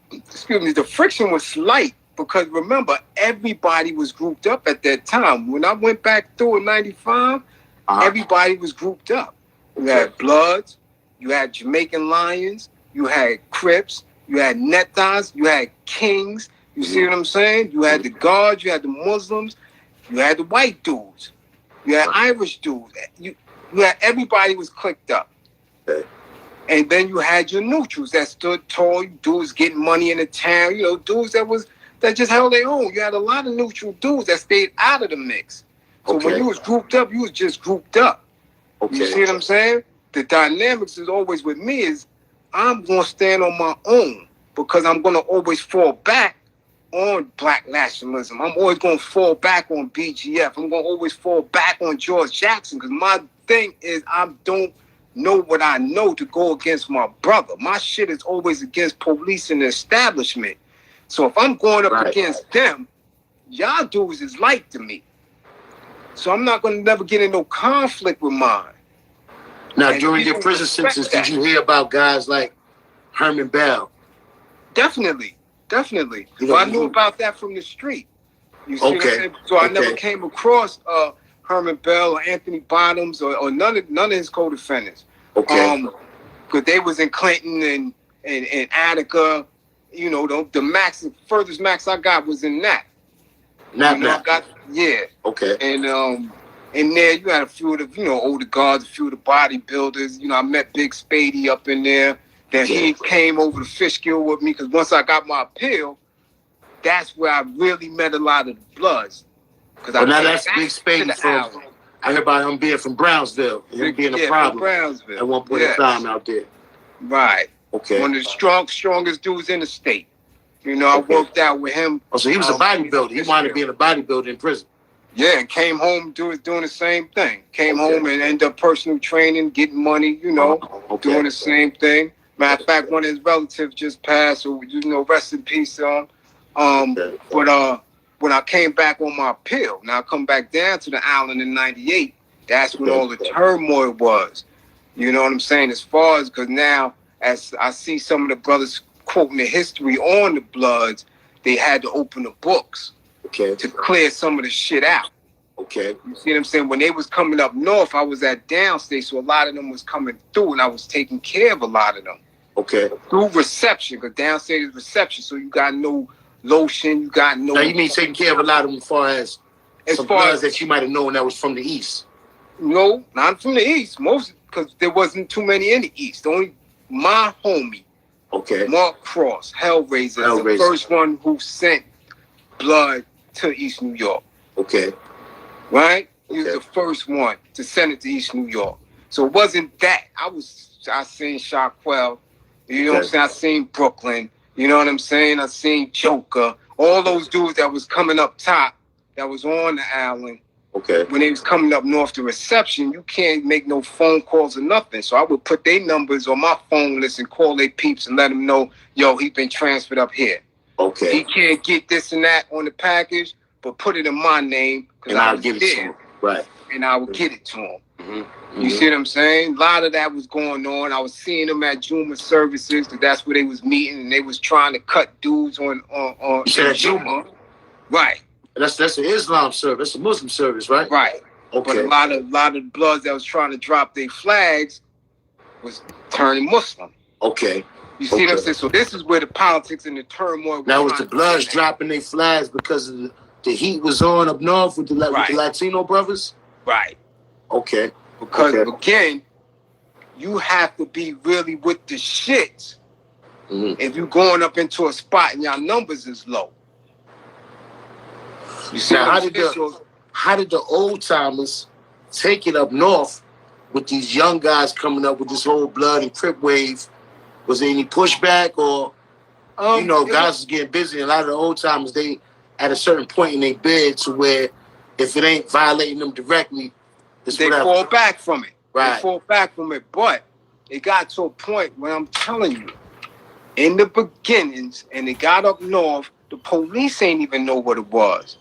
the friction was slight because remember, everybody was grouped up at that time. When I went back through in 95, everybody was grouped up. You had Bloods, you had Jamaican Lions, you had Crips, you had Netas, you had Kings. You see what I'm saying? You had the guards, you had the Muslims, you had the white dudes, you had Irish dudes. You had everybody was clicked up. And then you had your neutrals that stood tall, dudes getting money in the town, you know, dudes that just held their own. You had a lot of neutral dudes that stayed out of the mix. So when you was grouped up, you was just grouped up. You see what I'm saying? The dynamics is always with me is I'm going to stand on my own because I'm going to always fall back on black nationalism. I'm always going to fall back on BGF. I'm going to always fall back on George Jackson because my thing is I don't know what I know to go against my brother. My shit is always against police and the establishment. So if I'm going up against them, y'all dudes is light to me. So I'm not going to never get in no conflict with mine. Now, and during your prison sentence, did you hear about guys like Herman Bell? Definitely. You know, I knew about that from the street. You see what I'm saying? So I never came across Herman Bell or Anthony Bottoms or none of his co-defendants. Because they was in Clinton and Attica. You know, the furthest max I got was in that. And in there you had a few of the, older guards, a few of the bodybuilders. You know, I met Big Spady up in there. Then he came over to Fishkill with me because once I got my appeal, that's where I really met a lot of the Bloods. Now that's Big Spady from. I heard about him being from Brownsville. Him being a problem Brownsville. At one point in time out there. Right. Okay. One of the strongest dudes in the state. You know, I worked out with him. Oh, so he was a bodybuilder. He wanted to be a bodybuilder in prison. Yeah, and came home doing the same thing. Came home and ended up personal training, getting money, doing the same thing. Matter of fact, one of his relatives just passed, so, rest in peace on. But when I came back on my appeal, now I come back down to the island in 98, that's when all the turmoil was. You know what I'm saying? As far as, because now, as I see some of the brothers quoting the history on the Bloods, they had to open the books to clear some of the shit out. You see what I'm saying? When they was coming up north, I was at downstate, so a lot of them was coming through, and I was taking care of a lot of them. Through reception, because downstate is reception, so you got no lotion, you got no... Now you mean taking care of a lot of them as far as Bloods that you might have known that was from the East? No, not from the East. Most, because there wasn't too many in the East. Only my homie, Mark Cross, Hellraiser, is the first one who sent blood to East New York. Okay. Right? He was the first one to send it to East New York. So it wasn't that. I seen Shaquille, you know what I'm saying? I seen Brooklyn, you know what I'm saying? I seen Joker, all those dudes that was coming up top, that was on the island. Okay. When they was coming up north to reception, you can't make no phone calls or nothing. So I would put their numbers on my phone list and call their peeps and let them know, yo, he been transferred up here. Okay. He can't get this and that on the package, but put it in my name because I was give it to him. Right. And I would get it to him. Mm-hmm. You see what I'm saying? A lot of that was going on. I was seeing them at Juma services because that's where they was meeting, and they was trying to cut dudes on You said at Juma? Right. That's an Islam service. That's a Muslim service, right? Right. Okay. But a lot of bloods that was trying to drop their flags was turning Muslim. Okay. You see what I'm saying? So this is where the politics and the turmoil. Now was the bloods dropping their flags because of the heat was on up north with the Latino brothers? Right. Okay. Because again, you have to be really with the shits if you're going up into a spot and your numbers is low. You see now, how did the old timers take it up north with these young guys coming up with this whole blood and Crip wave? Was there any pushback or, guys was getting busy? A lot of the old timers, they at a certain point in their bid to where if it ain't violating them directly, they fall back from it. Right. They fall back from it. But it got to a point when I'm telling you, in the beginnings, and it got up north, the police ain't even know what it was.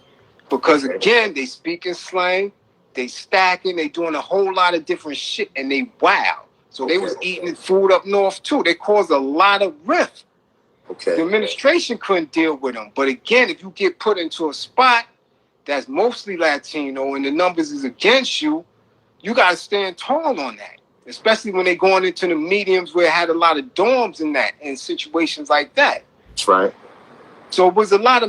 Because again, they speaking slang, they stacking, they doing a whole lot of different shit, and they wild. So they was eating food up north too. They caused a lot of rift. Okay. The administration couldn't deal with them. But again, if you get put into a spot that's mostly Latino and the numbers is against you, you got to stand tall on that. Especially when they going into the mediums where it had a lot of dorms in that and situations like that. That's right. So it was a lot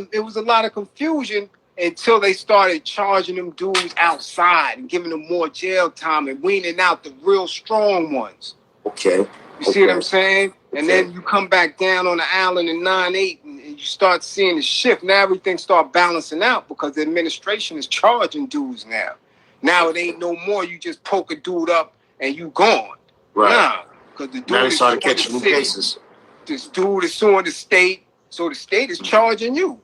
of confusion until they started charging them dudes outside and giving them more jail time and weaning out the real strong ones. Okay. You see what I'm saying? And then you come back down on the island in 9/8 and you start seeing the shift. Now everything start balancing out because the administration is charging dudes now. Now it ain't no more you just poke a dude up and you gone. Right. Nah, because the dude now they is started suing catching the new city. cases. This dude is suing the state, so the state is charging you.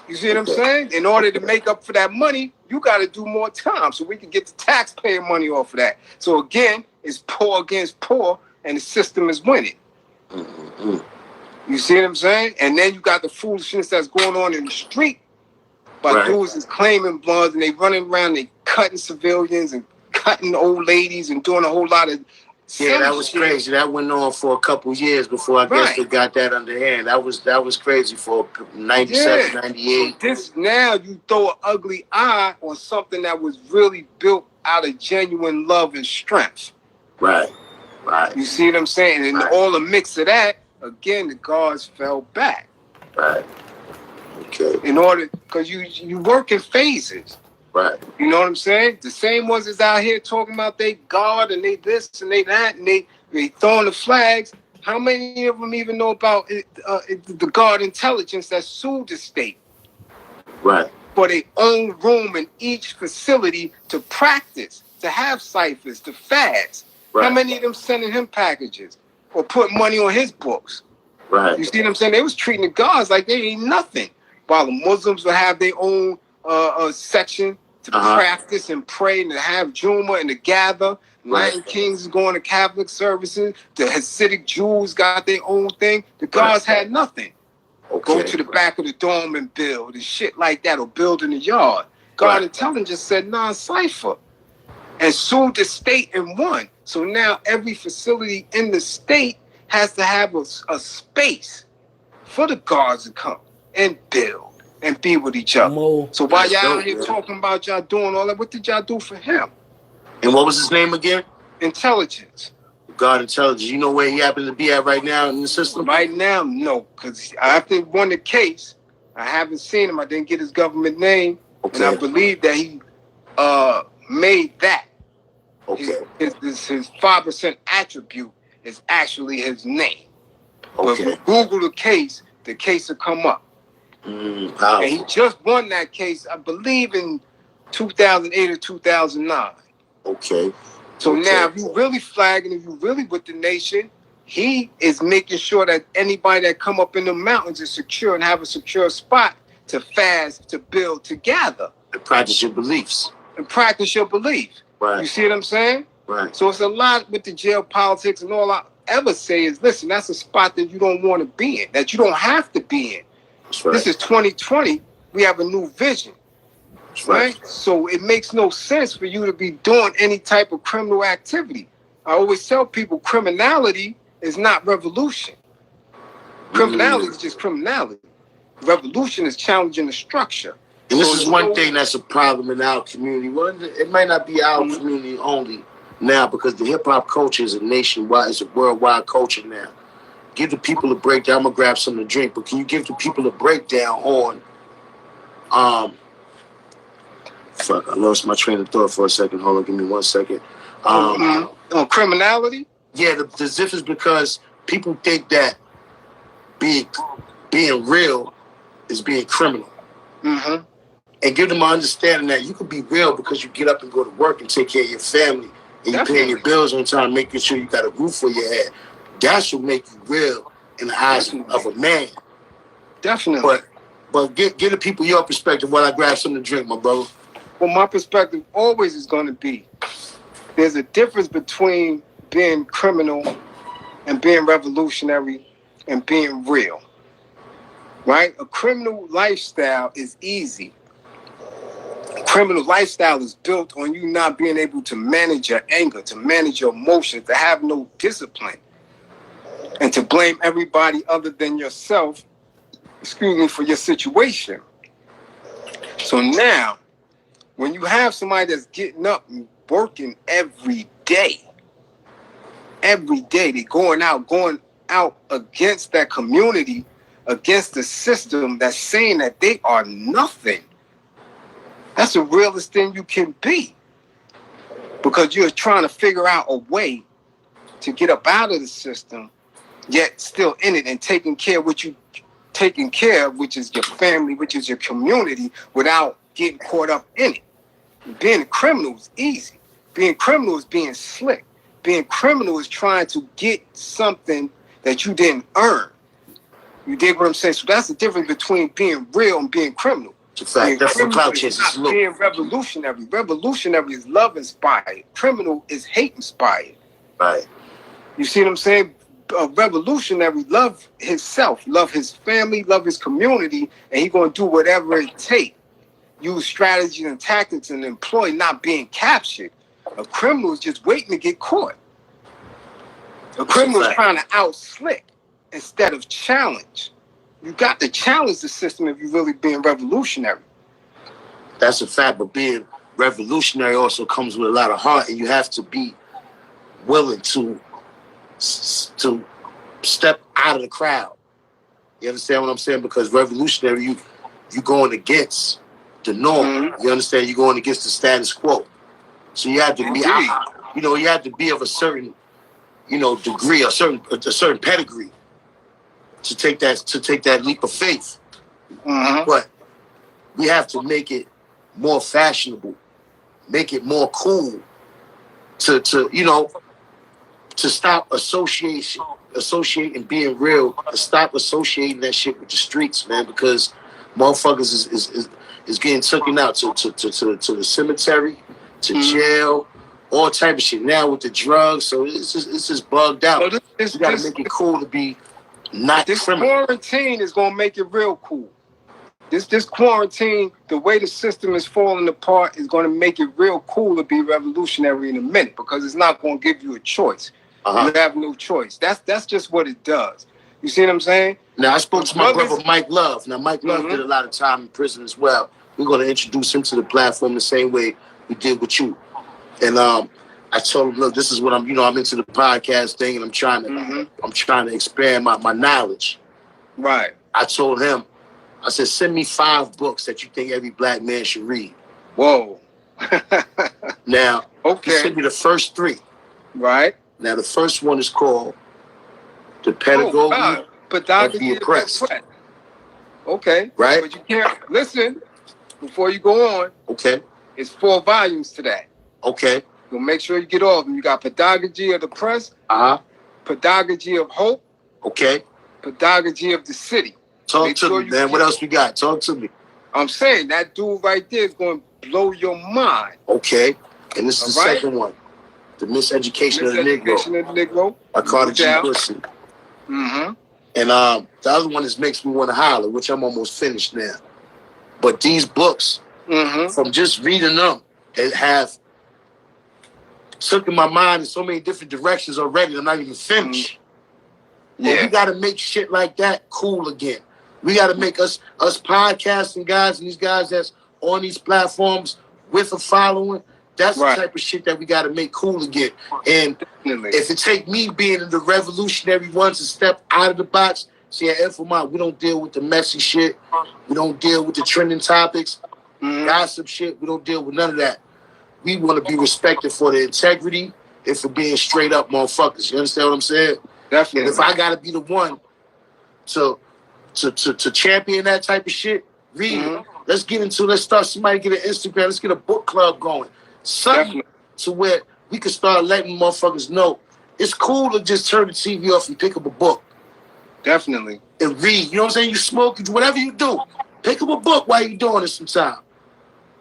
You see what I'm saying? In order to make up for that money, you got to do more time so we can get the taxpayer money off of that. So again, it's poor against poor, and the system is winning. Mm-hmm. You see what I'm saying? And then you got the foolishness that's going on in the street. But dudes is claiming bloods, and they running around, they cutting civilians and cutting old ladies and doing a whole lot of that was crazy. That went on for a couple years before I guess they got that under hand. That was crazy for 97, 98. So this now you throw an ugly eye on something that was really built out of genuine love and strength. Right. You see what I'm saying? And all the mix of that, again, the guards fell back. Right. Okay. In order, because you work in phases. Right. You know what I'm saying? The same ones that's out here talking about they guard and they this and they that and they throwing the flags. How many of them even know about the guard intelligence that sued the state? Right. For their own room in each facility to practice, to have ciphers, to fast. Right. How many of them sending him packages or put money on his books? Right. You see what I'm saying? They was treating the guards like they ain't nothing. While the Muslims would have their own section to practice and pray and to have Juma and to gather. Latin Kings is going to Catholic services. The Hasidic Jews got their own thing. The guards had nothing. Go to the back of the dome and build and shit like that, or build in the yard. Guard intelligence just said non-cipher and sued the state and won. So now every facility in the state has to have a space for the guards to come and build and be with each other. So while y'all out here talking about y'all doing all that, what did y'all do for him? And what was his name again? Intelligence. God Intelligence. You know where he happens to be at right now in the system? Right now, no. Because after he won the case, I haven't seen him. I didn't get his government name. And I believe that he made that. His 5% attribute is actually his name. But if you Google the case will come up. And he just won that case, I believe, in 2008 or 2009. Okay. So now, if you really flagging, if you really with the nation, he is making sure that anybody that come up in the mountains is secure and have a secure spot to fast, to build, to gather. And practice your beliefs. And practice your belief. Right. You see what I'm saying? Right. So it's a lot with the jail politics, and all I ever say is, listen, that's a spot that you don't want to be in, that you don't have to be in. That's right. This is 2020. We have a new vision. That's right. So it makes no sense for you to be doing any type of criminal activity. I always tell people criminality is not revolution. Criminality is just criminality. Revolution is challenging the structure. And this is one thing that's a problem in our community. Well, it might not be our community only now, because the hip hop culture is a nationwide, it's a worldwide culture now. Give the people a breakdown. I'm gonna grab something to drink, but can you give the people a breakdown on fuck, I lost my train of thought for a second. Hold on, give me 1 second. On criminality? Yeah, the difference, because people think that being real is being criminal. Mm-hmm. And give them an understanding that you can be real because you get up and go to work and take care of your family, and you paying your bills on time, making sure you got a roof for your head. That should make you real in the eyes of a man. Definitely. But give the people your perspective while I grab something to drink, my brother. Well, my perspective always is going to be, there's a difference between being criminal and being revolutionary and being real. Right? A criminal lifestyle is easy. A criminal lifestyle is built on you not being able to manage your anger, to manage your emotions, to have no discipline, and to blame everybody other than yourself, for your situation. So now, when you have somebody that's getting up and working every day, they're going out against that community, against the system that's saying that they are nothing. That's the realest thing you can be, because you're trying to figure out a way to get up out of the system, yet still in it and taking care of what you taking care of, which is your family, which is your community, without getting caught up in it. Being a criminal is easy. Being criminal is being slick. Being criminal is trying to get something that you didn't earn. You dig what I'm saying? So that's the difference between being real and being criminal. It's a fact. That's the clout chases. Being revolutionary. Revolutionary is love inspired. Criminal is hate inspired. Right. You see what I'm saying? A revolutionary love himself, love his family, love his community, and he's going to do whatever it takes. Use strategies and tactics and employ not being captured. A criminal is just waiting to get caught. A criminal is trying to out-slick instead of challenge. You got to challenge the system if you're really being revolutionary. That's a fact, but being revolutionary also comes with a lot of heart, and you have to be willing to step out of the crowd. You understand what I'm saying? Because revolutionary, you going against the norm. Mm-hmm. You understand? You're going against the status quo. So you have to be, you have to be of a certain, degree, a certain pedigree to take that leap of faith. Mm-hmm. But we have to make it more fashionable, make it more cool to stop associating being real, to stop associating that shit with the streets, man, because motherfuckers is getting taken out to the cemetery, to jail, all type of shit. Now with the drugs, so it's just bugged out. You gotta make it cool to be not criminal. Quarantine is gonna make it real cool. This quarantine, the way the system is falling apart, is gonna make it real cool to be revolutionary in a minute, because it's not gonna give you a choice. You have no choice. That's just what it does. You see what I'm saying? Now, I spoke to my brother Mike Love. Now, Mike Love did a lot of time in prison as well. We're going to introduce him to the platform the same way we did with you. And I told him, look, this is what I'm into the podcast thing, and I'm trying to expand my knowledge. Right. I told him, I said, send me 5 books that you think every black man should read. Whoa. Now, he sent me the first 3. Right. Now, the first one is called The Pedagogy of the Oppressed. Okay. Right? But you can't listen before you go on. Okay. It's 4 volumes to that. Okay. So make sure you get all of them. You got Pedagogy of the Press, Pedagogy of Hope, okay, Pedagogy of the City. Talk to me, man. What else we got? Talk to me. I'm saying that dude right there is going to blow your mind. Okay. And this is the second one. The Miseducation of the Negro. By Carter G. Woodson. Mm-hmm. And the other one is Makes Me Want to Holler, which I'm almost finished now. But these books, from just reading them, they have took in my mind in so many different directions already. I'm not even finished. Yeah. But we got to make shit like that cool again. We got to make us podcasting guys and these guys that's on these platforms with a following. That's the type of shit that we got to make cool again. And if it take me being in the revolutionary ones to step out of the box, see, at Infominds, we don't deal with the messy shit. We don't deal with the trending topics, gossip shit. We don't deal with none of that. We want to be respected for the integrity and for being straight up motherfuckers. You understand what I'm saying? Definitely. And if I got to be the one to champion that type of shit, read it. Let's start somebody get an Instagram. Let's get a book club going. Something to where we can start letting motherfuckers know it's cool to just turn the TV off and pick up a book. Definitely. And read. You know what I'm saying? You smoke, you do whatever you do. Pick up a book while you're doing it sometime.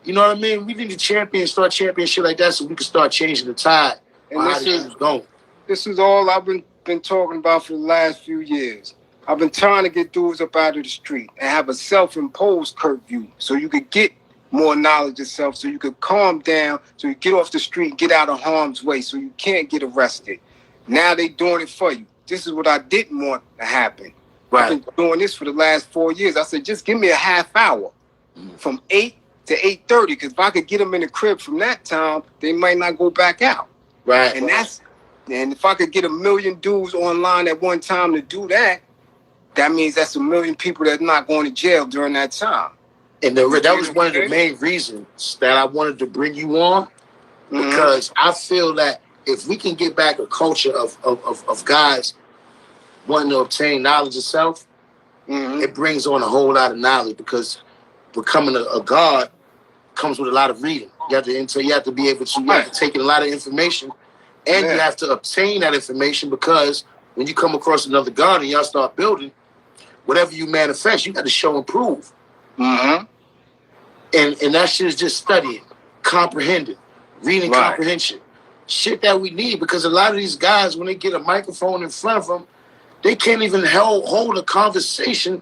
You know what I mean? We need to start championing shit like that so we can start changing the tide. And this is all I've been talking about for the last few years. I've been trying to get dudes up out of the street and have a self-imposed curfew so you could get more knowledge yourself, so you could calm down, so you get off the street, get out of harm's way, so you can't get arrested. Now they doing it for you. This is what I didn't want to happen. Right. I've been doing this for the last 4 years. I said, just give me a half hour from 8 to 8:30, because if I could get them in the crib from that time, they might not go back out. Right. And if I could get 1 million dudes online at one time to do that, that means that's 1 million people that's not going to jail during that time. And that was one of the main reasons that I wanted to bring you on, because I feel that if we can get back a culture of guys wanting to obtain knowledge itself, it brings on a whole lot of knowledge, because becoming a guard comes with a lot of reading. You have to be able to, you have to take in a lot of information, and you have to obtain that information, because when you come across another guard and y'all start building, whatever you manifest, you got to show and prove. And that shit is just studying, comprehending, reading comprehension. Shit that we need, because a lot of these guys, when they get a microphone in front of them, they can't even hold a conversation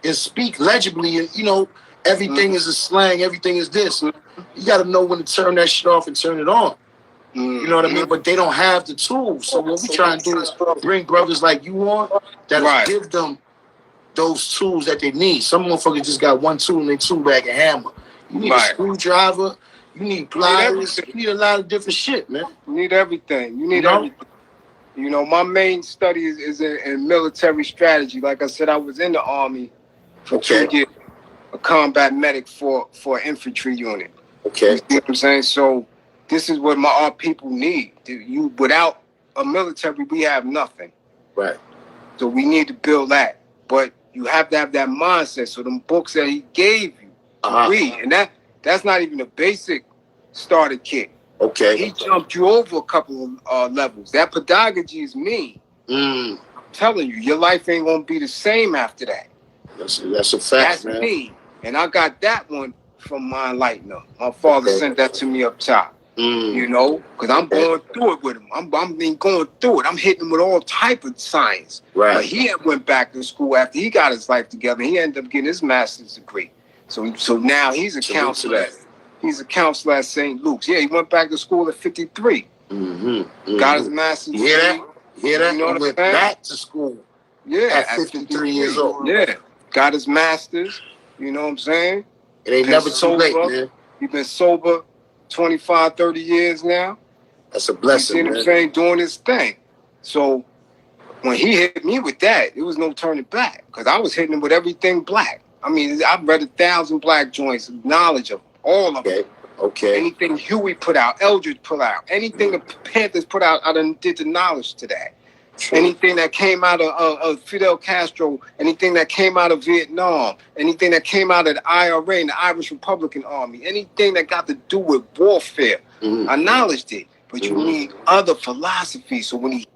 and speak legibly. And, you know, everything is a slang, everything is this. You got to know when to turn that shit off and turn it on. You know what I mean? But they don't have the tools. So what we try and do is bring brothers like you on that give them those tools that they need. Some motherfuckers just got one tool in their tool bag, a hammer. You need a screwdriver. You need pliers. You need a lot of different shit, man. You need everything. You need everything. You know, my main study is in military strategy. Like I said, I was in the Army for 2 years, a combat medic for an infantry unit. Okay. You see what I'm saying? So this is what our people need. Without a military, we have nothing. Right. So we need to build that. But you have to have that mindset. So them books that he gave you to read, and that's not even a basic starter kit. Okay. He jumped you over a couple of levels. That pedagogy is mean. I'm telling you, your life ain't gonna be the same after that. That's a fact, man. That's me. And I got that one from my enlightener. My father sent that to me up top. You know, because I'm going through it with him. I'm going through it. I'm hitting him with all type of science. Right. But he went back to school after he got his life together. He ended up getting his master's degree. So now he's a counselor. He's a counselor at St. Luke's. Yeah, he went back to school at 53. Got his master's degree. You hear that? You know he went back to school. Yeah, at 53 years old. Yeah, got his master's. You know what I'm saying? It ain't never too late, man. He's been sober 25, 30 years now. That's a blessing, you see what I'm saying? Doing his thing. So when he hit me with that, it was no turning back, because I was hitting him with everything black. I mean, I've read 1,000 black joints, knowledge of all of them. Okay. Anything Huey put out, Eldridge put out, anything the Panthers put out, I done did the knowledge to that. Anything that came out of Fidel Castro, anything that came out of Vietnam, anything that came out of the IRA and the Irish Republican Army, anything that got to do with warfare, I acknowledged it. But you need other philosophies. So when he